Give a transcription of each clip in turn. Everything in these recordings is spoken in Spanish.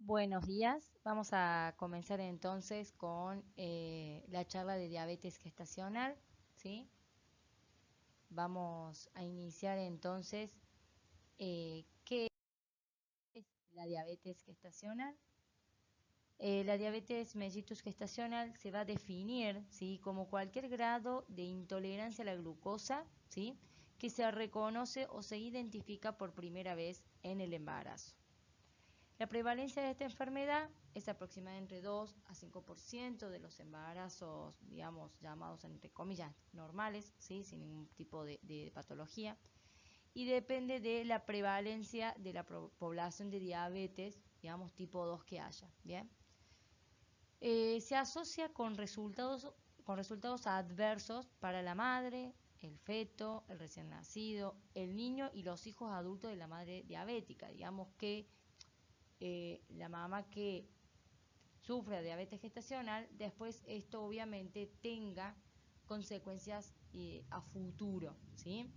Buenos días. Vamos a comenzar entonces con la charla de diabetes gestacional, ¿sí? Vamos a iniciar entonces qué es la diabetes gestacional. La diabetes mellitus gestacional se va a definir, ¿sí?, como cualquier grado de intolerancia a la glucosa, ¿sí?, que se reconoce o se identifica por primera vez en el embarazo. La prevalencia de esta enfermedad es aproximadamente entre 2 a 5% de los embarazos, digamos, llamados entre comillas normales, ¿sí?, sin ningún tipo de patología, y depende de la prevalencia de la población de diabetes, digamos, tipo 2 que haya, ¿bien? Se asocia con resultados adversos para la madre, el feto, el recién nacido, el niño y los hijos adultos de la madre diabética. Digamos que la mamá que sufre de diabetes gestacional, después esto obviamente tenga consecuencias a futuro, ¿sí?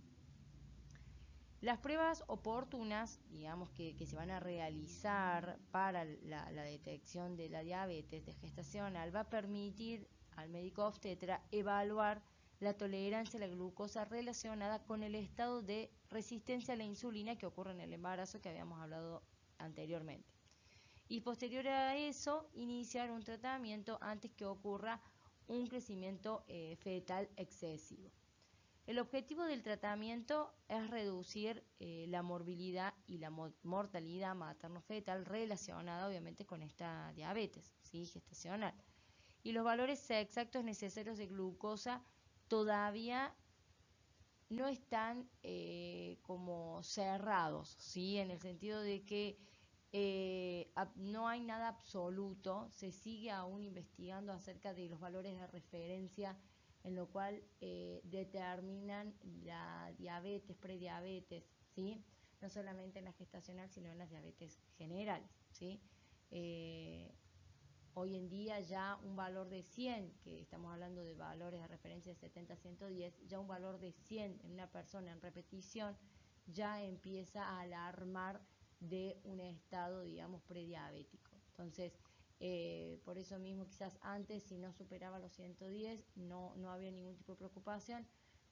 Las pruebas oportunas, digamos, que se van a realizar para la detección de la diabetes de gestacional, va a permitir al médico obstetra evaluar la tolerancia a la glucosa relacionada con el estado de resistencia a la insulina que ocurre en el embarazo que habíamos hablado anteriormente. Y posterior a eso, iniciar un tratamiento antes que ocurra un crecimiento fetal excesivo. El objetivo del tratamiento es reducir la morbilidad y la mortalidad materno-fetal relacionada obviamente con esta diabetes, ¿sí?, gestacional. Y los valores exactos necesarios de glucosa todavía no están como cerrados, ¿sí?, en el sentido de que no hay nada absoluto, se sigue aún investigando acerca de los valores de referencia en lo cual determinan la diabetes, prediabetes, ¿sí?, no solamente en la gestacional, sino en las diabetes generales, ¿sí? Eh, Hoy en día ya un valor de 100, que estamos hablando de valores de referencia de 70 a 110, ya un valor de 100 en una persona en repetición ya empieza a alarmar de un estado, digamos, prediabético. Entonces, por eso mismo quizás antes si no superaba los 110 no había ningún tipo de preocupación,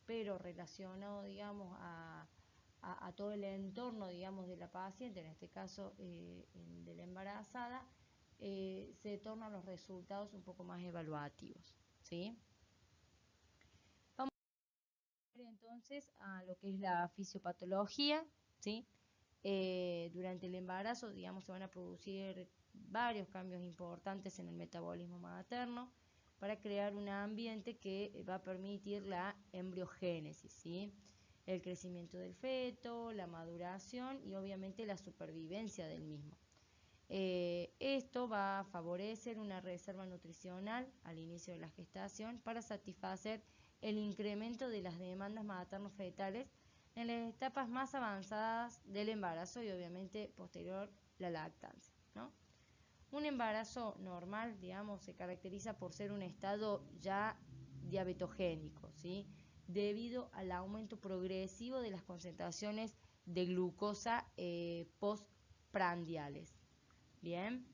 pero relacionado, digamos, a todo el entorno, digamos, de la paciente, en este caso de la embarazada, se tornan los resultados un poco más evaluativos, ¿sí? Vamos a ver entonces a lo que es la fisiopatología, ¿sí? Durante el embarazo, digamos, se van a producir varios cambios importantes en el metabolismo materno para crear un ambiente que va a permitir la embriogénesis, ¿sí?, el crecimiento del feto, la maduración y obviamente la supervivencia del mismo. Esto va a favorecer una reserva nutricional al inicio de la gestación para satisfacer el incremento de las demandas materno-fetales en las etapas más avanzadas del embarazo y obviamente posterior la lactancia, ¿no? Un embarazo normal, digamos, se caracteriza por ser un estado ya diabetogénico, ¿sí?, debido al aumento progresivo de las concentraciones de glucosa postprandiales. Bien,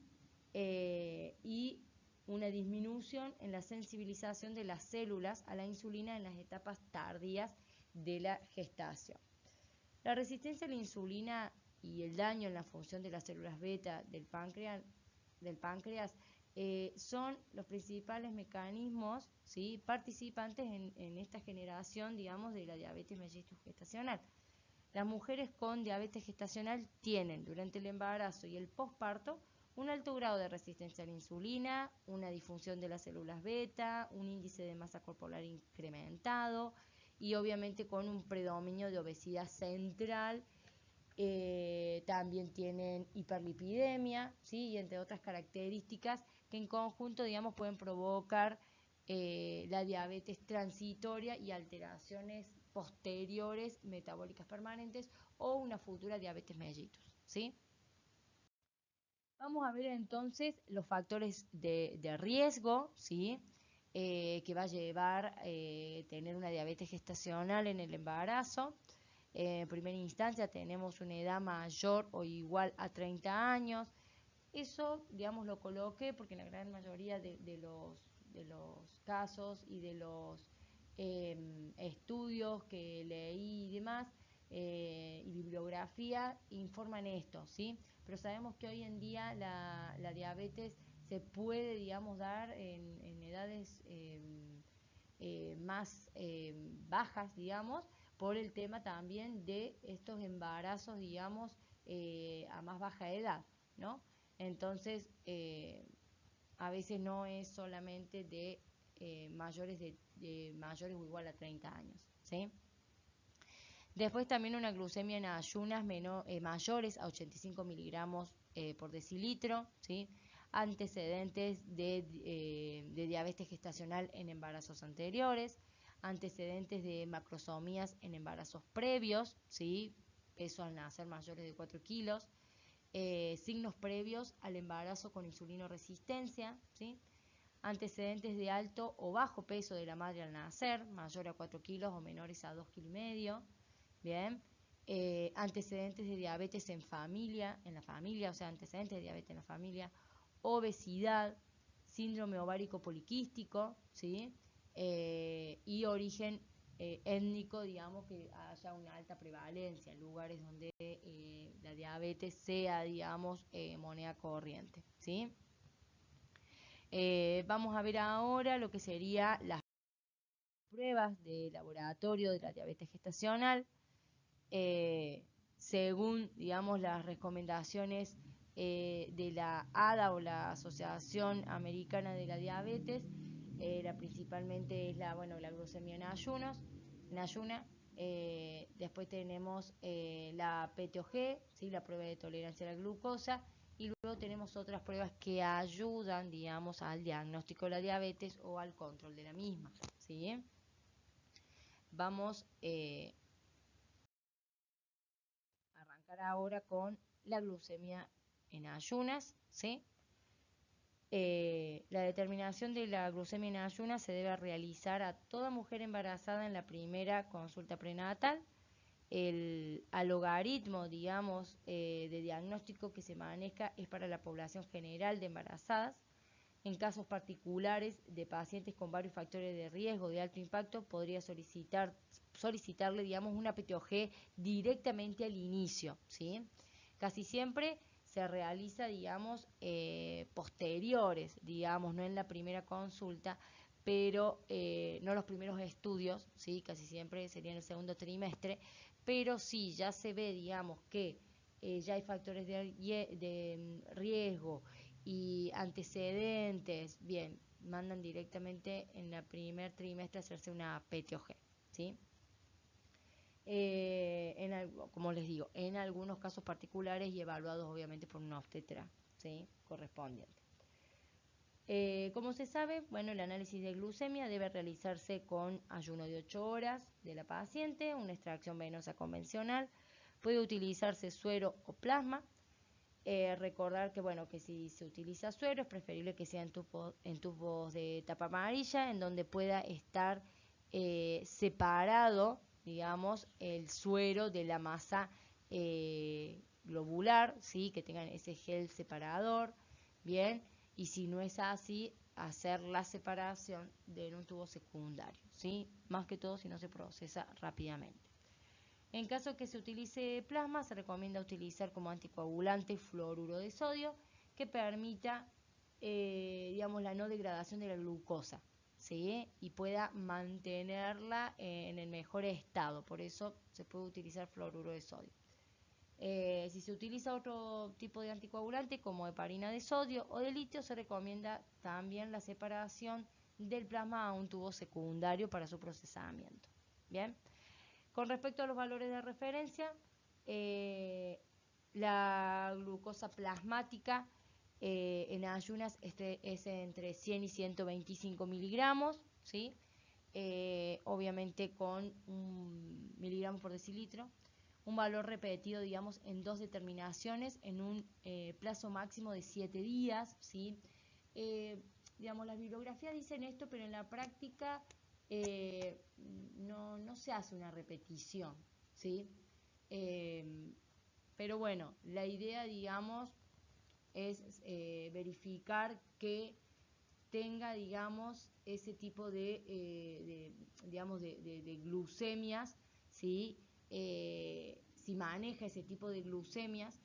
y una disminución en la sensibilización de las células a la insulina en las etapas tardías de la gestación. La resistencia a la insulina y el daño en la función de las células beta del páncreas son los principales mecanismos, ¿sí?, participantes en esta generación, digamos, de la diabetes mellitus gestacional. Las mujeres con diabetes gestacional tienen durante el embarazo y el posparto un alto grado de resistencia a la insulina, una disfunción de las células beta, un índice de masa corporal incrementado y obviamente con un predominio de obesidad central. También tienen hiperlipidemia, ¿sí?, y entre otras características que en conjunto, digamos, pueden provocar la diabetes transitoria y alteraciones posteriores metabólicas permanentes o una futura diabetes mellitus, ¿sí? Vamos a ver entonces los factores de riesgo, ¿sí?, que va a llevar tener una diabetes gestacional en el embarazo. En primera instancia tenemos una edad mayor o igual a 30 años, Eso, digamos, lo coloqué porque en la gran mayoría de los casos y de los estudios que leí y demás, y bibliografía informan esto, ¿sí? Pero sabemos que hoy en día la diabetes se puede, digamos, dar en edades más bajas, digamos, por el tema también de estos embarazos, digamos, a más baja edad, ¿no? Entonces, a veces no es solamente de de mayores o igual a 30 años, ¿sí? Después también una glucemia en ayunas mayores a 85 miligramos por decilitro, ¿sí? Antecedentes de diabetes gestacional en embarazos anteriores, antecedentes de macrosomías en embarazos previos, ¿sí? Peso al nacer mayores de 4 kilos, signos previos al embarazo con insulinoresistencia, ¿sí? Antecedentes de alto o bajo peso de la madre al nacer, mayor a 4 kilos o menores a 2,5 kilos, bien. Antecedentes de diabetes en la familia, o sea, antecedentes de diabetes en la familia, obesidad, síndrome ovárico poliquístico, ¿sí? Y origen étnico, digamos, que haya una alta prevalencia en lugares donde la diabetes sea, digamos, moneda corriente, ¿sí? Vamos a ver ahora lo que serían las pruebas de laboratorio de la diabetes gestacional. eh, Según, digamos, las recomendaciones de la ADA o la Asociación Americana de la Diabetes, principalmente es la glucemia en ayuna. Después tenemos la PTOG, ¿sí? La prueba de tolerancia a la glucosa, y luego tenemos otras pruebas que ayudan, digamos, al diagnóstico de la diabetes o al control de la misma, ¿sí? Vamos arrancar ahora con la glucemia en ayunas, ¿sí? La determinación de la glucemia en ayunas se debe realizar a toda mujer embarazada en la primera consulta prenatal. El logaritmo, digamos, de diagnóstico que se maneja es para la población general de embarazadas. En casos particulares de pacientes con varios factores de riesgo de alto impacto, podría solicitarle, digamos, una PTOG directamente al inicio, ¿sí? Casi siempre se realiza, digamos, posteriores, digamos, no en la primera consulta, pero no los primeros estudios, ¿sí? Casi siempre sería en el segundo trimestre, pero sí, ya se ve, digamos, que ya hay factores de riesgo y antecedentes, bien, mandan directamente en el primer trimestre a hacerse una PTOG, ¿sí? Como les digo, en algunos casos particulares y evaluados obviamente por un obstetra, ¿sí? Correspondiente. Como se sabe, bueno, el análisis de glucemia debe realizarse con ayuno de 8 horas de la paciente, una extracción venosa convencional, puede utilizarse suero o plasma. Recordar que, bueno, que si se utiliza suero es preferible que sea en tubos de tapa amarilla, en donde pueda estar separado, digamos, el suero de la masa globular, ¿sí? Que tengan ese gel separador, bien, y si no es así, hacer la separación en un tubo secundario, ¿sí? Más que todo si no se procesa rápidamente. En caso que se utilice plasma, se recomienda utilizar como anticoagulante fluoruro de sodio que permita, digamos, la no degradación de la glucosa, ¿sí? Y pueda mantenerla en el mejor estado. Por eso se puede utilizar fluoruro de sodio. Si se utiliza otro tipo de anticoagulante como heparina de sodio o de litio, se recomienda también la separación del plasma a un tubo secundario para su procesamiento. Bien. Con respecto a los valores de referencia, la glucosa plasmática en ayunas es entre 100 y 125 miligramos, ¿sí? Obviamente con 1 miligramo por decilitro, un valor repetido, digamos, en 2 determinaciones en un plazo máximo de 7 días, ¿sí? Digamos, las bibliografías dicen esto, pero en la práctica no se hace una repetición, ¿sí? Pero bueno, la idea, digamos, es verificar que tenga, digamos, ese tipo digamos, de glucemias, ¿sí? Si maneja ese tipo de glucemias,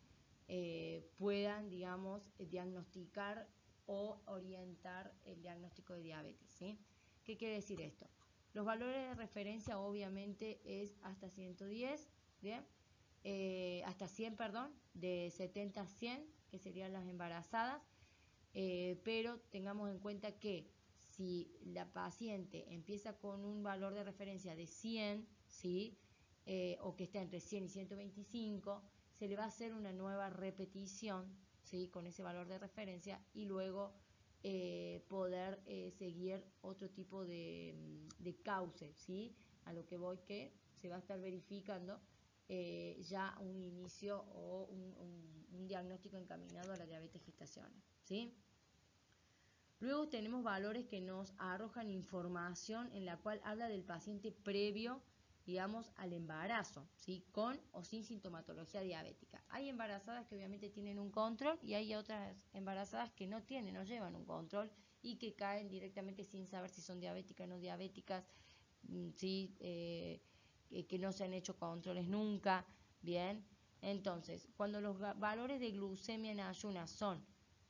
puedan, digamos, diagnosticar o orientar el diagnóstico de diabetes, ¿sí? ¿Qué quiere decir esto? Los valores de referencia obviamente es hasta 110, ¿bien? Hasta 100, perdón, de 70 a 100, que serían las embarazadas, pero tengamos en cuenta que si la paciente empieza con un valor de referencia de 100, ¿sí? O que está entre 100 y 125, se le va a hacer una nueva repetición, ¿sí? Con ese valor de referencia y luego poder seguir otro tipo de cauce, ¿sí? A lo que voy que se va a estar verificando ya un inicio o un diagnóstico encaminado a la diabetes gestacional, ¿sí? Luego tenemos valores que nos arrojan información en la cual habla del paciente previo, digamos, al embarazo, ¿sí? Con o sin sintomatología diabética. Hay embarazadas que obviamente tienen un control y hay otras embarazadas que no tienen, no llevan un control y que caen directamente sin saber si son diabéticas o no diabéticas, ¿sí? Que no se han hecho controles nunca, ¿bien? Entonces, cuando los valores de glucemia en ayunas son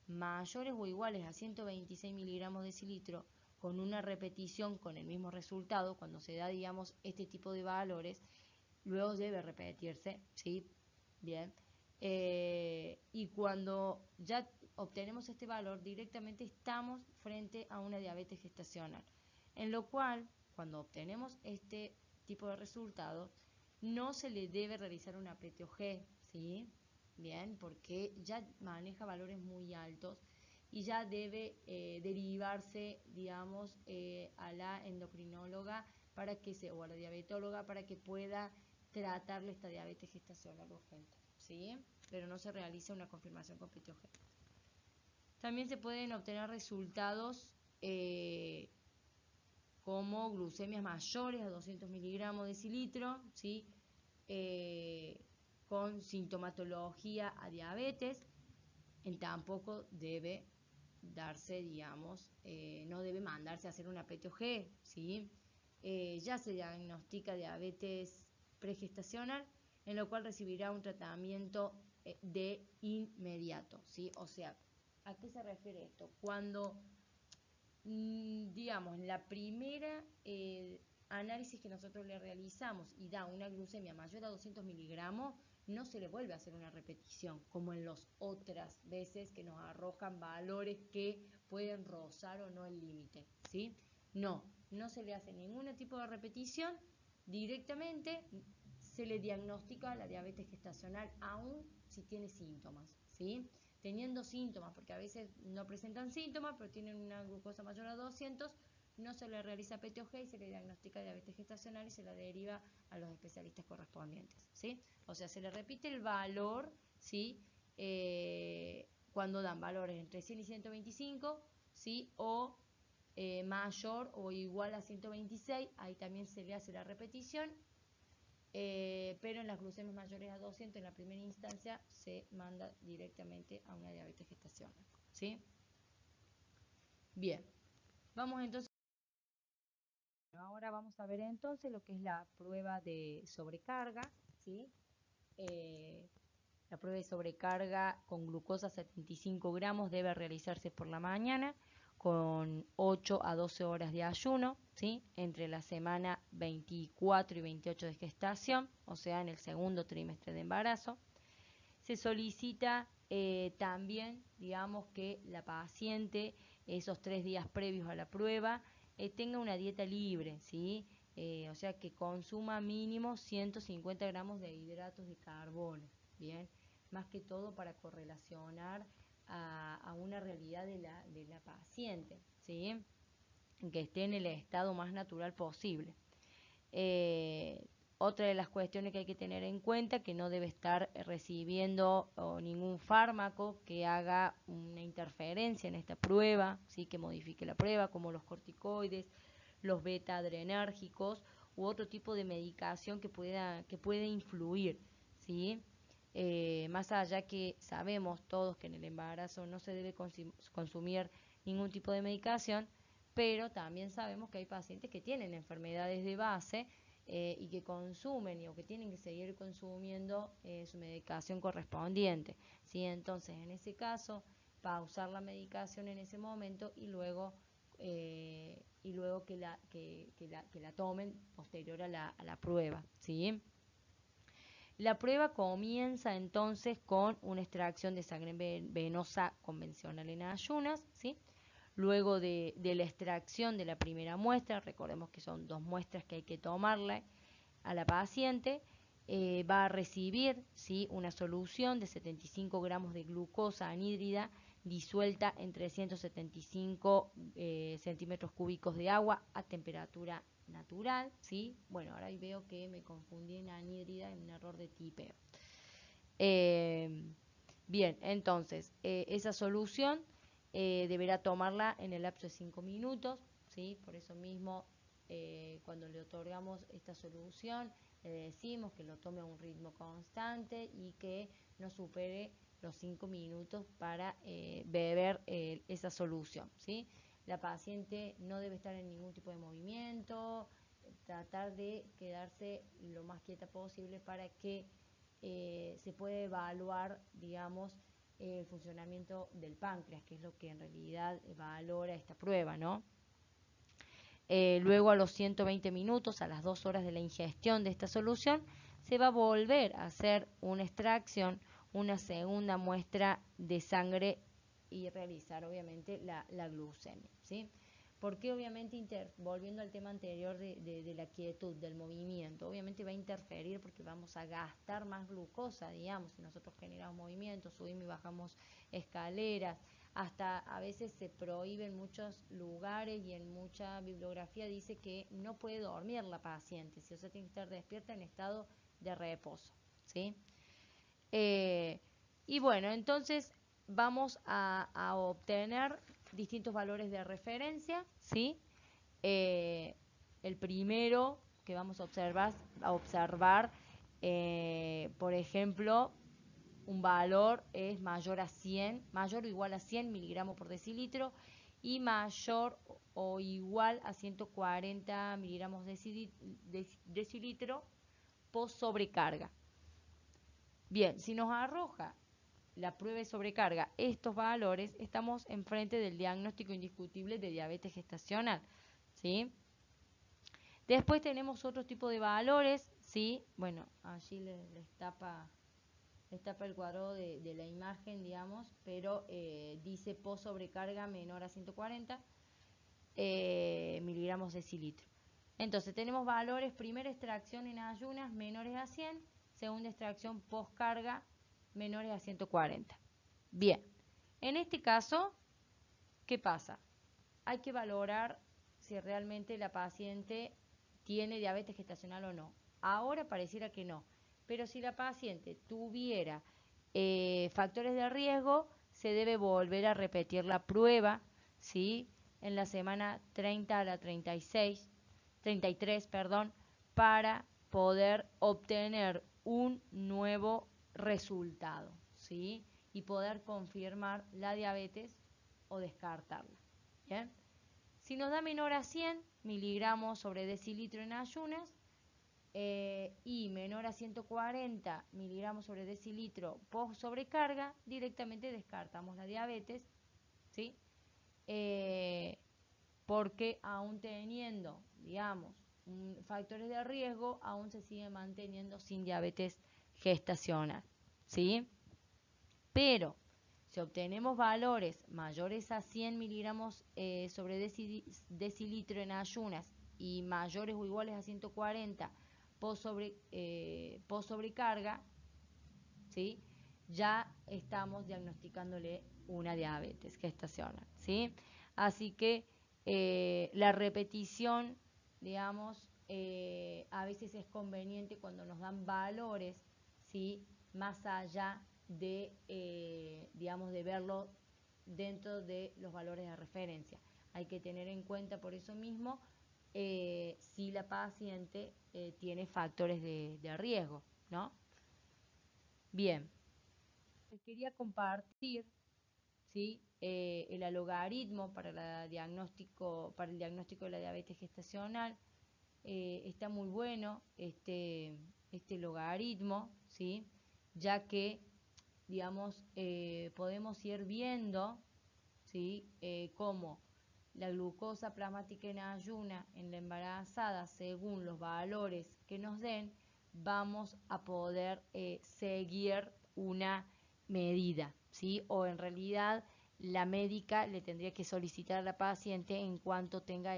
mayores o iguales a 126 miligramos de decilitro, con una repetición con el mismo resultado, cuando se da, digamos, este tipo de valores, luego debe repetirse, ¿sí? Bien. Y cuando ya obtenemos este valor, directamente estamos frente a una diabetes gestacional, en lo cual, cuando obtenemos este tipo de resultados, no se le debe realizar una PTOG, ¿sí? Bien, porque ya maneja valores muy altos y ya debe derivarse, digamos, a la endocrinóloga para que o a la diabetóloga para que pueda tratarle esta diabetes gestacional urgente, ¿sí? Pero no se realiza una confirmación con PTOG. También se pueden obtener resultados como glucemias mayores a 200 miligramos de decilitro, ¿sí? Con sintomatología a diabetes. Tampoco debe darse, digamos, no debe mandarse a hacer una PTOG, ¿sí? Ya se diagnostica diabetes pregestacional, en lo cual recibirá un tratamiento de inmediato, ¿sí? O sea, ¿a qué se refiere esto? Cuando, digamos, la primera análisis que nosotros le realizamos y da una glucemia mayor a 200 miligramos, no se le vuelve a hacer una repetición, como en las otras veces que nos arrojan valores que pueden rozar o no el límite, ¿sí? No se le hace ningún tipo de repetición, directamente se le diagnostica la diabetes gestacional aún si tiene síntomas, ¿sí? Teniendo síntomas, porque a veces no presentan síntomas, pero tienen una glucosa mayor a 200, no se le realiza PTOG y se le diagnostica diabetes gestacional y se la deriva a los especialistas correspondientes, ¿sí? O sea, se le repite el valor, ¿sí? Cuando dan valores entre 100 y 125, ¿sí? O mayor o igual a 126, ahí también se le hace la repetición, pero en las glucemias mayores a 200 en la primera instancia se manda directamente a una diabetes gestacional, ¿sí? Bien, vamos entonces. Ahora vamos a ver entonces lo que es la prueba de sobrecarga, ¿sí? La prueba de sobrecarga con glucosa 75 gramos debe realizarse por la mañana con 8 a 12 horas de ayuno, ¿sí? Entre la semana 24 y 28 de gestación, o sea, en el segundo trimestre de embarazo. Se solicita también, digamos, que la paciente esos 3 días previos a la prueba tenga una dieta libre, ¿sí? O sea, que consuma mínimo 150 gramos de hidratos de carbono, ¿bien? Más que todo para correlacionar a una realidad de la paciente, ¿sí? Que esté en el estado más natural posible. Otra de las cuestiones que hay que tener en cuenta, que no debe estar recibiendo ningún fármaco que haga una interferencia en esta prueba, ¿sí? Que modifique la prueba, como los corticoides, los beta-adrenérgicos u otro tipo de medicación que pueda influir, ¿sí? más allá que sabemos todos que en el embarazo no se debe consumir ningún tipo de medicación, pero también sabemos que hay pacientes que tienen enfermedades de base y que consumen o que tienen que seguir consumiendo su medicación correspondiente, ¿sí? Entonces, en ese caso, pausar la medicación en ese momento y luego que la tomen posterior a la prueba, ¿sí? La prueba comienza entonces con una extracción de sangre venosa convencional en ayunas, ¿sí? Luego de la extracción de la primera muestra, recordemos que son 2 muestras que hay que tomarle a la paciente, va a recibir, ¿sí?, una solución de 75 gramos de glucosa anhídrida disuelta en 375 centímetros cúbicos de agua a temperatura natural, ¿sí? Bueno, ahora veo que me confundí en anhídrida, en un error de tipeo. Bien, entonces, esa solución deberá tomarla en el lapso de 5 minutos, ¿sí? Por eso mismo, cuando le otorgamos esta solución, le decimos que lo tome a un ritmo constante y que no supere los 5 minutos para beber esa solución, ¿sí? La paciente no debe estar en ningún tipo de movimiento, tratar de quedarse lo más quieta posible para que se pueda evaluar, digamos, el funcionamiento del páncreas, que es lo que en realidad valora esta prueba, ¿no? Luego a los 120 minutos, a las 2 horas de la ingestión de esta solución, se va a volver a hacer una extracción, una segunda muestra de sangre y realizar obviamente la glucemia, ¿sí? Porque obviamente, volviendo al tema anterior de la quietud, del movimiento, obviamente va a interferir porque vamos a gastar más glucosa, digamos, si nosotros generamos movimiento, subimos y bajamos escaleras, hasta a veces se prohíbe en muchos lugares y en mucha bibliografía dice que no puede dormir la paciente, ¿sí? O sea, tiene que estar despierta en estado de reposo, ¿sí? Y bueno, entonces vamos a obtener distintos valores de referencia, ¿sí? El primero que vamos a observar por ejemplo, un valor es mayor a 100, mayor o igual a 100 miligramos por decilitro y mayor o igual a 140 miligramos decilitro post sobrecarga. Bien, si nos arroja la prueba de sobrecarga estos valores, estamos enfrente del diagnóstico indiscutible de diabetes gestacional, ¿sí? Después tenemos otro tipo de valores, ¿sí? Bueno, allí les tapa el cuadrado de la imagen, digamos, pero dice post sobrecarga menor a 140 miligramos decilitro. Entonces tenemos valores, primera extracción en ayunas menores a 100, segunda extracción post carga menores a 140. Bien, en este caso, ¿qué pasa? Hay que valorar si realmente la paciente tiene diabetes gestacional o no. Ahora pareciera que no, pero si la paciente tuviera factores de riesgo, se debe volver a repetir la prueba, ¿sí? En la semana 30 a la 33, perdón, para poder obtener un nuevo resultado, ¿sí? Y poder confirmar la diabetes o descartarla. ¿Bien? Si nos da menor a 100 miligramos sobre decilitro en ayunas y menor a 140 miligramos sobre decilitro post sobrecarga, directamente descartamos la diabetes, ¿sí? Porque aún teniendo, digamos, factores de riesgo, aún se sigue manteniendo sin diabetes gestacional, ¿sí? Pero si obtenemos valores mayores a 100 miligramos sobre decilitro en ayunas y mayores o iguales a 140 post sobrecarga, ¿sí? Ya estamos diagnosticándole una diabetes gestacional, ¿sí? Así que la repetición, digamos, a veces es conveniente cuando nos dan valores, ¿sí? Más allá de, digamos, de verlo dentro de los valores de referencia. Hay que tener en cuenta por eso mismo si la paciente tiene factores de riesgo, ¿no? Bien, les quería compartir, ¿sí? El logaritmo para el diagnóstico de la diabetes gestacional. Está muy bueno este logaritmo, ¿sí? Ya que, digamos, podemos ir viendo, ¿sí? Cómo la glucosa plasmática en ayuna en la embarazada, según los valores que nos den, vamos a poder seguir una medida, ¿sí? O en realidad la médica le tendría que solicitar a la paciente en cuanto tenga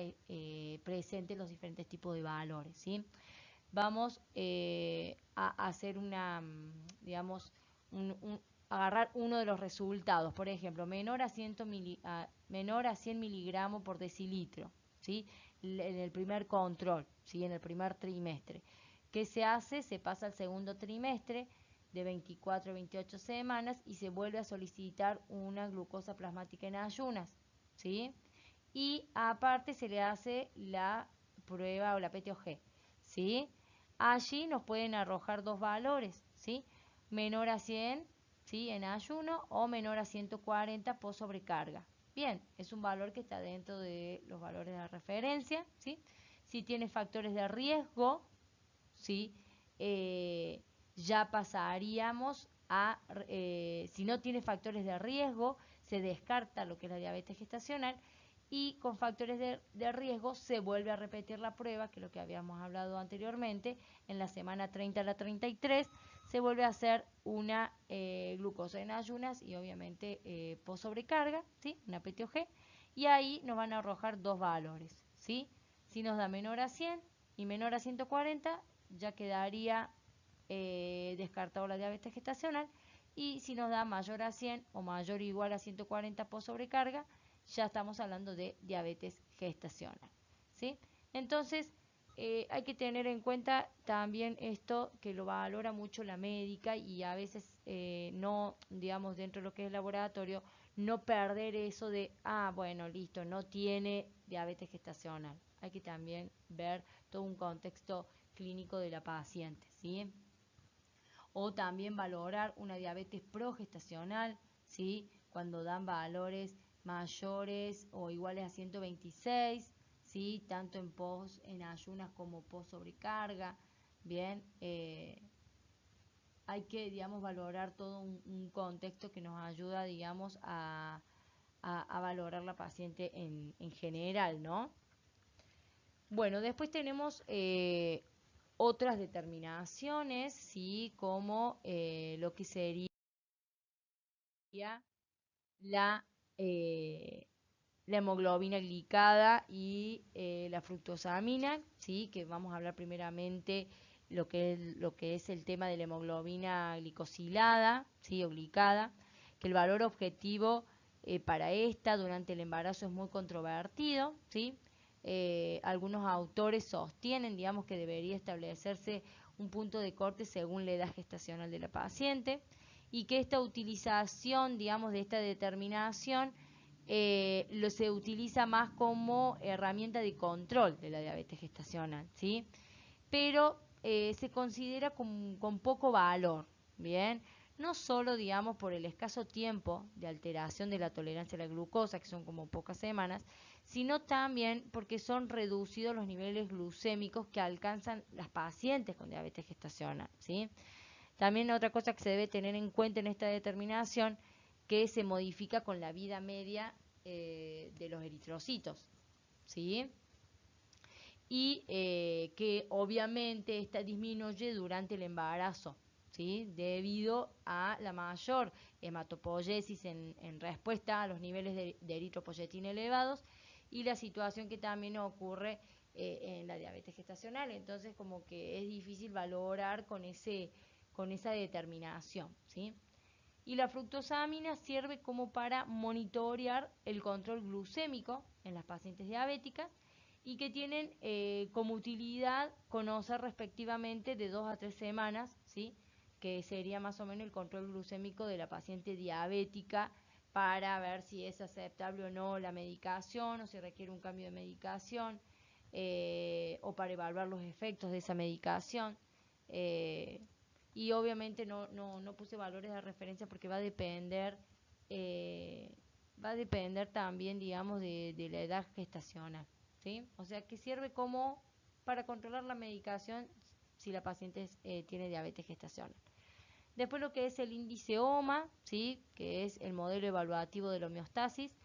presentes los diferentes tipos de valores, ¿sí? Vamos a hacer digamos, un, agarrar uno de los resultados, por ejemplo, menor a 100 miligramos por decilitro, ¿sí? En el primer control, ¿sí? En el primer trimestre. ¿Qué se hace? Se pasa al segundo trimestre de 24 a 28 semanas y se vuelve a solicitar una glucosa plasmática en ayunas, ¿sí? Y aparte se le hace la prueba o la PTOG, ¿sí? Allí nos pueden arrojar dos valores, ¿sí? Menor a 100, ¿sí? En ayuno o menor a 140 post sobrecarga. Bien, es un valor que está dentro de los valores de referencia, ¿sí? Si tiene factores de riesgo, ¿sí? Ya pasaríamos si no tiene factores de riesgo, se descarta lo que es la diabetes gestacional y con factores de riesgo se vuelve a repetir la prueba, que es lo que habíamos hablado anteriormente, en la semana 30 a la 33 se vuelve a hacer una glucosa en ayunas y obviamente post sobrecarga, ¿sí? Una PTOG, y ahí nos van a arrojar dos valores, ¿sí? Si nos da menor a 100 y menor a 140, ya quedaría descartado la diabetes gestacional, y si nos da mayor a 100 o mayor o igual a 140 post sobrecarga, ya estamos hablando de diabetes gestacional, ¿sí? Entonces, hay que tener en cuenta también esto, que lo valora mucho la médica, y a veces no, digamos, dentro de lo que es el laboratorio, no perder eso de, bueno, listo, no tiene diabetes gestacional. Hay que también ver todo un contexto clínico de la paciente, ¿sí? O también valorar una diabetes progestacional, ¿sí? Cuando dan valores mayores o iguales a 126, ¿sí? Tanto en ayunas como post sobrecarga. Bien, hay que, digamos, valorar todo un contexto que nos ayuda, digamos, a valorar la paciente en general, ¿no? Bueno, después tenemos otras determinaciones, ¿sí? Como lo que sería la, eh, la hemoglobina glicada y la fructosamina, ¿sí? Que vamos a hablar primeramente lo que es el tema de la hemoglobina glicosilada, ¿sí? O glicada, que el valor objetivo para esta durante el embarazo es muy controvertido, ¿sí? Algunos autores sostienen, digamos, que debería establecerse un punto de corte según la edad gestacional de la paciente, y que esta utilización, digamos, de esta determinación se utiliza más como herramienta de control de la diabetes gestacional, ¿sí? Pero se considera con poco valor, ¿bien? No solo, digamos, por el escaso tiempo de alteración de la tolerancia a la glucosa, que son como pocas semanas, sino también porque son reducidos los niveles glucémicos que alcanzan las pacientes con diabetes gestacional, ¿sí? También otra cosa que se debe tener en cuenta en esta determinación, que se modifica con la vida media de los eritrocitos, ¿sí? Y que obviamente esta disminuye durante el embarazo, ¿sí? Debido a la mayor hematopoiesis en respuesta a los niveles de eritropoyetina elevados, y la situación que también ocurre en la diabetes gestacional. Entonces, como que es difícil valorar con esa determinación, ¿sí? Y la fructosamina sirve como para monitorear el control glucémico en las pacientes diabéticas, y que tienen como utilidad conocer respectivamente de 2 a 3 semanas, ¿sí? Que sería más o menos el control glucémico de la paciente diabética, para ver si es aceptable o no la medicación, o si requiere un cambio de medicación, o para evaluar los efectos de esa medicación. y obviamente no puse valores de referencia porque eh, va a depender también, digamos, de la edad gestacional, ¿sí? O sea, que sirve como para controlar la medicación si la paciente tiene diabetes gestacional. Después lo que es el índice OMA, ¿sí? Que es el modelo evaluativo de la homeostasis,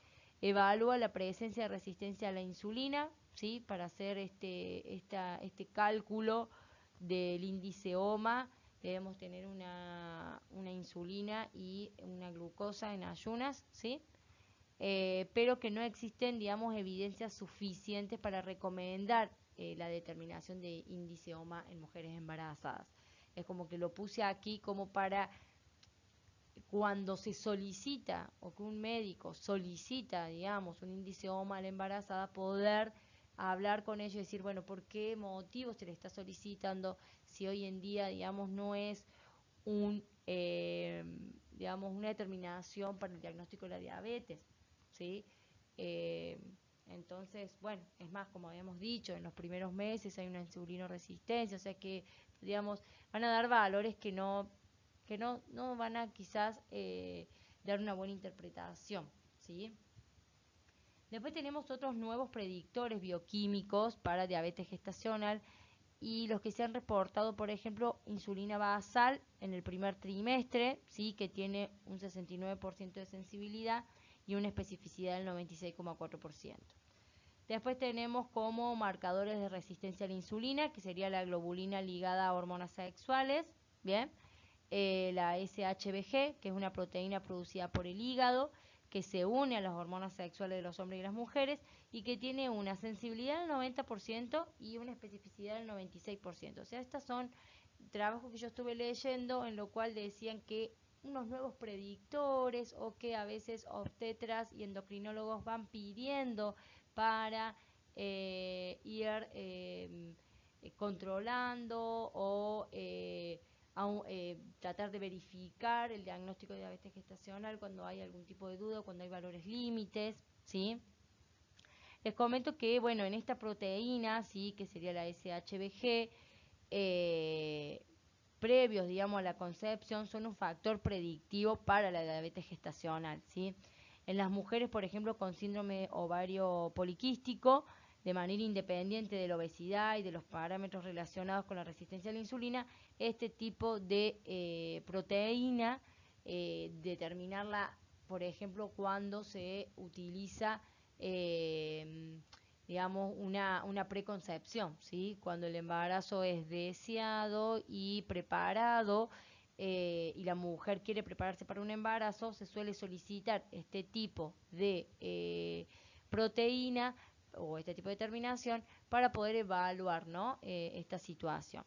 evalúa la presencia de resistencia a la insulina, ¿sí? Para hacer este cálculo del índice OMA debemos tener una insulina y una glucosa en ayunas, ¿sí? Pero que no existen, digamos, evidencias suficientes para recomendar la determinación de índice OMA en mujeres embarazadas. Es como que lo puse aquí como para cuando se solicita o que un médico solicita, digamos, un índice OMA a la embarazada, poder hablar con ellos y decir, bueno, ¿por qué motivo se le está solicitando si hoy en día, digamos, no es un, digamos, una determinación para el diagnóstico de la diabetes, ¿sí? Eh, entonces, bueno, es más, como habíamos dicho, en los primeros meses hay una insulinoresistencia, o sea que, digamos, van a dar valores que no van a quizás dar una buena interpretación, ¿sí? Después tenemos otros nuevos predictores bioquímicos para diabetes gestacional y los que se han reportado, por ejemplo, insulina basal en el primer trimestre, ¿sí? Que tiene un 69% de sensibilidad y una especificidad del 96,4%. Después tenemos como marcadores de resistencia a la insulina, que sería la globulina ligada a hormonas sexuales, ¿bien? La SHBG, que es una proteína producida por el hígado, que se une a las hormonas sexuales de los hombres y las mujeres y que tiene una sensibilidad del 90% y una especificidad del 96%. O sea, estos son trabajos que yo estuve leyendo en lo cual decían que unos nuevos predictores o que a veces obstetras y endocrinólogos van pidiendo para ir controlando o tratar de verificar el diagnóstico de diabetes gestacional cuando hay algún tipo de duda, cuando hay valores límites, ¿sí? Les comento que, bueno, en esta proteína, ¿sí? Que sería la SHBG, previos, digamos, a la concepción, son un factor predictivo para la diabetes gestacional, ¿sí? En las mujeres, por ejemplo, con síndrome ovario poliquístico, de manera independiente de la obesidad y de los parámetros relacionados con la resistencia a la insulina, este tipo de proteína, determinarla, por ejemplo, cuando se utiliza digamos, una preconcepción, ¿sí? Cuando el embarazo es deseado y preparado y la mujer quiere prepararse para un embarazo, se suele solicitar este tipo de proteína o este tipo de determinación para poder evaluar, ¿no? Esta situación.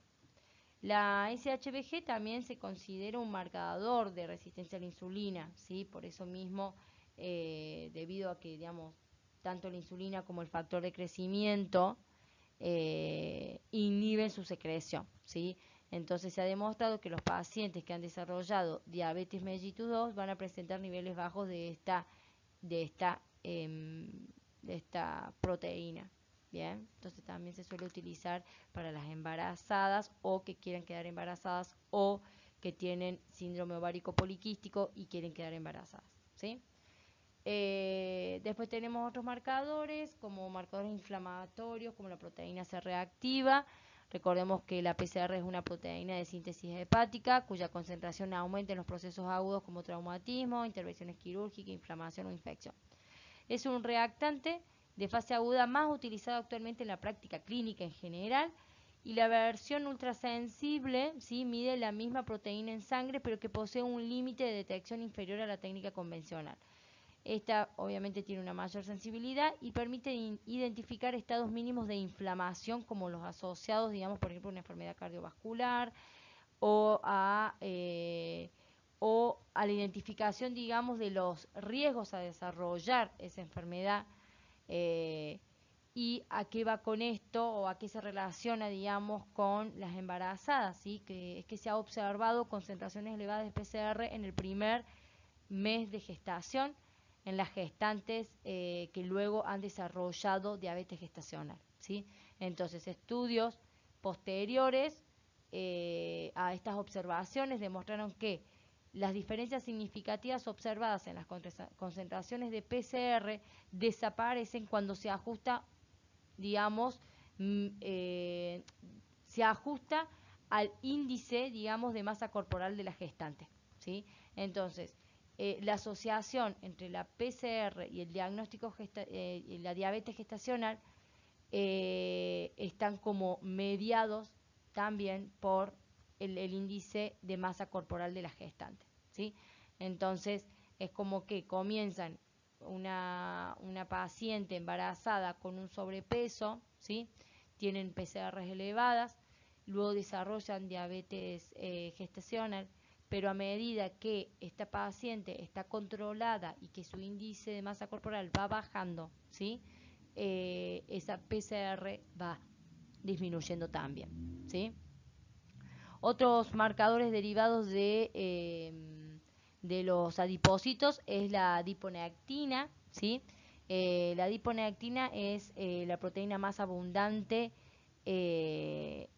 La SHBG también se considera un marcador de resistencia a la insulina, ¿sí? Por eso mismo, debido a que, digamos, tanto la insulina como el factor de crecimiento inhiben su secreción, ¿sí? Entonces se ha demostrado que los pacientes que han desarrollado diabetes mellitus 2 van a presentar niveles bajos de esta, em, de esta proteína. Bien, entonces también se suele utilizar para las embarazadas o que quieran quedar embarazadas o que tienen síndrome ovárico poliquístico y quieren quedar embarazadas, ¿sí? Después tenemos otros marcadores, como marcadores inflamatorios, como la proteína C reactiva. Recordemos que la PCR es una proteína de síntesis hepática, cuya concentración aumenta en los procesos agudos como traumatismo, intervenciones quirúrgicas, inflamación o infección. Es un reactante de fase aguda más utilizado actualmente en la práctica clínica en general y la versión ultrasensible, ¿sí? Mide la misma proteína en sangre pero que posee un límite de detección inferior a la técnica convencional. Esta obviamente tiene una mayor sensibilidad y permite identificar estados mínimos de inflamación como los asociados, digamos, por ejemplo, a una enfermedad cardiovascular o a la identificación, digamos, de los riesgos a desarrollar esa enfermedad eh, y a qué va con esto o a qué se relaciona, digamos, con las embarazadas, ¿sí? Que es que se ha observado concentraciones elevadas de PCR en el primer mes de gestación en las gestantes que luego han desarrollado diabetes gestacional, ¿sí? Entonces, estudios posteriores a estas observaciones demostraron que las diferencias significativas observadas en las concentraciones de PCR desaparecen cuando se ajusta, digamos, se ajusta al índice, digamos, de masa corporal de la gestante, ¿sí? Entonces, la asociación entre la PCR y el diagnóstico y la diabetes gestacional están como mediados también por el índice de masa corporal de la gestante, ¿sí? Entonces, es como que comienzan una paciente embarazada con un sobrepeso, ¿sí? Tienen PCRs elevadas, luego desarrollan diabetes gestacional, pero a medida que esta paciente está controlada y que su índice de masa corporal va bajando, ¿sí? Esa PCR va disminuyendo también, ¿sí? Otros marcadores derivados de los adipocitos es la adiponectina, ¿sí? La adiponectina es la proteína más abundante que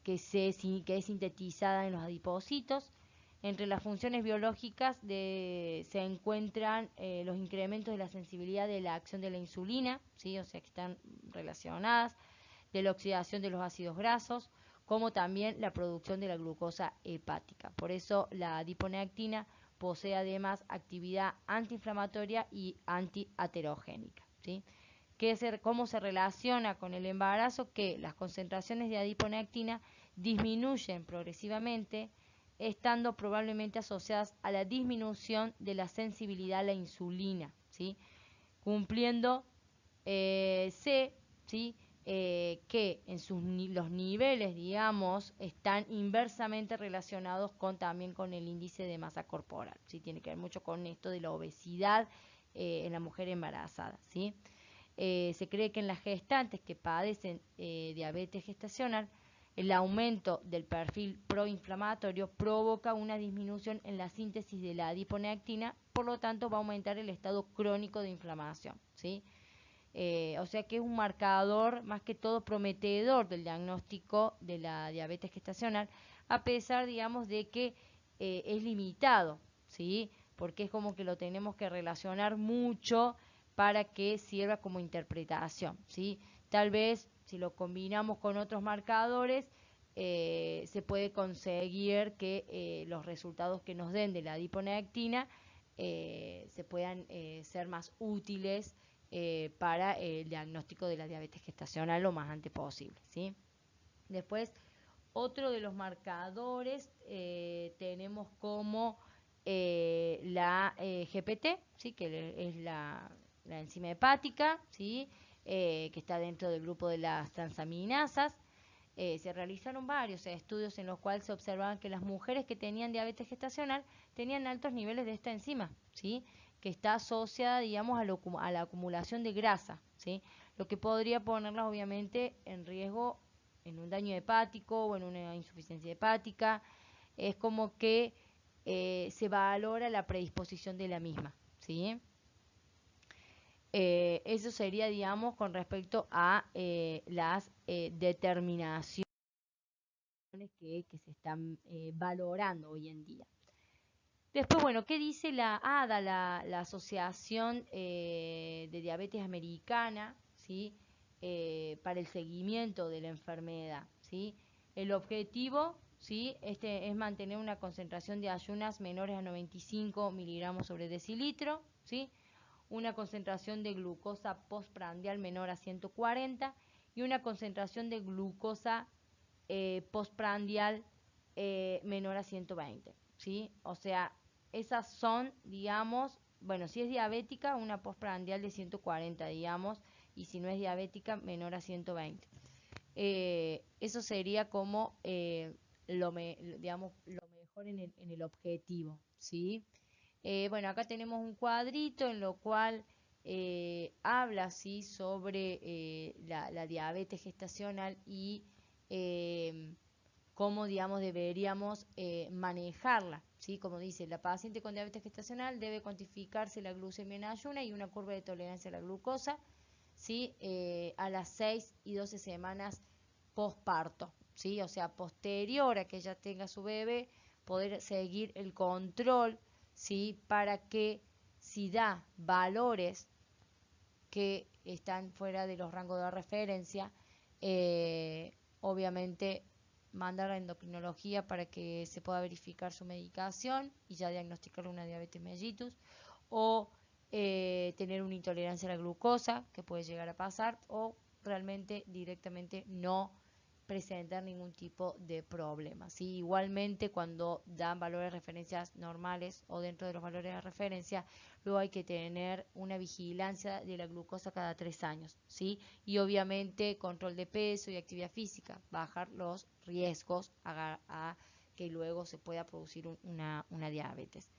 es sintetizada en los adipocitos. Entre las funciones biológicas se encuentran los incrementos de la sensibilidad de la acción de la insulina, ¿sí? O sea que están relacionadas, de la oxidación de los ácidos grasos, como también la producción de la glucosa hepática. Por eso la adiponectina posee además actividad antiinflamatoria y antiaterogénica, ¿sí? ¿Cómo se relaciona con el embarazo? Que las concentraciones de adiponectina disminuyen progresivamente, estando probablemente asociadas a la disminución de la sensibilidad a la insulina, ¿sí? Cumpliendo ¿sí? Que en los niveles, digamos, están inversamente relacionados también con el índice de masa corporal, ¿sí? Tiene que ver mucho con esto de la obesidad en la mujer embarazada, ¿sí? Se cree que en las gestantes que padecen diabetes gestacional, el aumento del perfil proinflamatorio provoca una disminución en la síntesis de la adiponectina, por lo tanto va a aumentar el estado crónico de inflamación, ¿sí? O sea que es un marcador más que todo prometedor del diagnóstico de la diabetes gestacional, a pesar, digamos, de que es limitado, ¿sí? Porque es como que lo tenemos que relacionar mucho para que sirva como interpretación, ¿sí? Tal vez si lo combinamos con otros marcadores, se puede conseguir que los resultados que nos den de la adiponectina se puedan ser más útiles para el diagnóstico de la diabetes gestacional lo más antes posible, ¿sí? Después, otro de los marcadores tenemos como la GPT, ¿sí? Que es la enzima hepática, ¿sí? Que está dentro del grupo de las transaminasas. Se realizaron varios estudios en los cuales se observaban que las mujeres que tenían diabetes gestacional tenían altos niveles de esta enzima, ¿sí? Que está asociada, digamos, a la acumulación de grasa, ¿sí? Lo que podría ponerlas, obviamente, en riesgo en un daño hepático o en una insuficiencia hepática. Es como que se valora la predisposición de la misma, ¿sí? Eso sería, digamos, con respecto a las determinaciones que se están valorando hoy en día. Después, bueno, ¿qué dice la ADA, la Asociación de Diabetes Americana, ¿sí? Para el seguimiento de la enfermedad, ¿sí? El objetivo, ¿sí? Es mantener una concentración de ayunas menores a 95 miligramos sobre decilitro, ¿sí? Una concentración de glucosa postprandial menor a 140 y una concentración de glucosa postprandial menor a 120, ¿sí? O sea, esas son, digamos, bueno, si es diabética, una postprandial de 140, digamos, y si no es diabética, menor a 120. Eso sería como digamos, lo mejor en el objetivo, ¿sí? Bueno, acá tenemos un cuadrito en lo cual habla, ¿sí? Sobre la diabetes gestacional y cómo, digamos, deberíamos manejarla, ¿sí? Como dice, la paciente con diabetes gestacional debe cuantificarse la glucemia en ayuna y una curva de tolerancia a la glucosa, ¿sí? A las 6 y 12 semanas posparto, ¿sí? O sea, posterior a que ella tenga su bebé, poder seguir el control, ¿sí? Para que si da valores que están fuera de los rangos de referencia, obviamente mandar a endocrinología para que se pueda verificar su medicación y ya diagnosticarle una diabetes mellitus, o tener una intolerancia a la glucosa, que puede llegar a pasar, o realmente directamente no presentar ningún tipo de problema, ¿sí? Igualmente, cuando dan valores de referencias normales o dentro de los valores de referencia, luego hay que tener una vigilancia de la glucosa cada 3 años, ¿sí? Y obviamente control de peso y actividad física, bajar los riesgos a que luego se pueda producir una diabetes,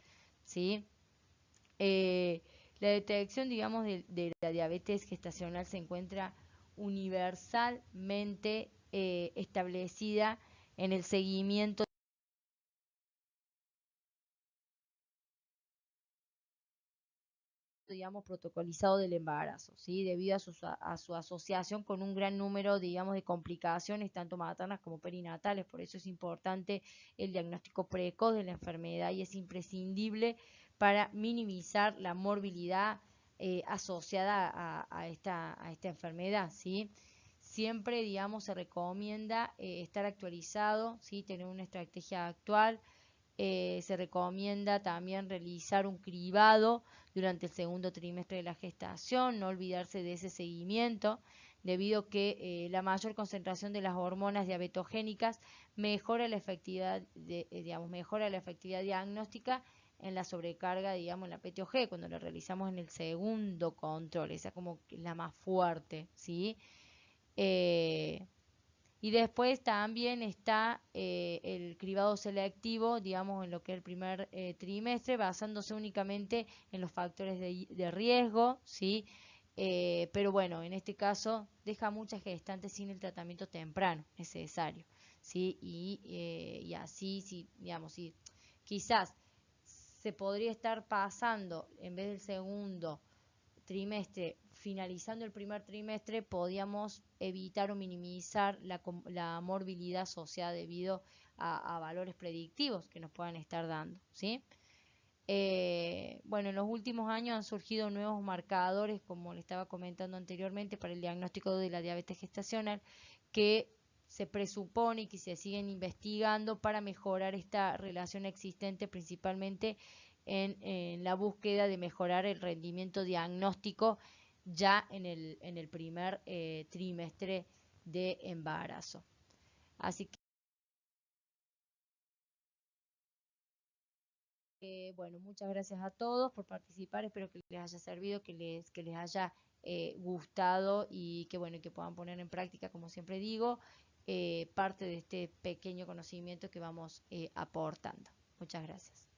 ¿sí? Eh, la detección, digamos, de la diabetes gestacional se encuentra universalmente establecida en el seguimiento, digamos, protocolizado del embarazo, ¿sí? Debido a su asociación con un gran número, digamos, de complicaciones, tanto maternas como perinatales. Por eso es importante el diagnóstico precoz de la enfermedad y es imprescindible para minimizar la morbilidad asociada a esta enfermedad, ¿sí? Siempre, digamos, se recomienda estar actualizado, ¿sí? Tener una estrategia actual. Se recomienda también realizar un cribado durante el segundo trimestre de la gestación, no olvidarse de ese seguimiento, debido a que la mayor concentración de las hormonas diabetogénicas mejora la efectividad, mejora la efectividad diagnóstica en la sobrecarga, digamos, en la PTOG, cuando lo realizamos en el segundo control, esa como la más fuerte, ¿sí? Eh, y después también está el cribado selectivo, digamos, en lo que es el primer trimestre, basándose únicamente en los factores de riesgo, ¿sí? Pero bueno, en este caso deja muchas gestantes sin el tratamiento temprano necesario, ¿sí? Y así, si, digamos, si quizás se podría estar pasando, en vez del segundo trimestre, finalizando el primer trimestre, podíamos evitar o minimizar la morbilidad asociada debido a valores predictivos que nos puedan estar dando, ¿sí? Bueno, en los últimos años han surgido nuevos marcadores, como le estaba comentando anteriormente, para el diagnóstico de la diabetes gestacional, que se presupone y que se siguen investigando para mejorar esta relación existente, principalmente en la búsqueda de mejorar el rendimiento diagnóstico ya en el primer trimestre de embarazo. Así que, bueno, muchas gracias a todos por participar. Espero que les haya servido, que les haya gustado y que, bueno, que puedan poner en práctica, como siempre digo, parte de este pequeño conocimiento que vamos aportando. Muchas gracias.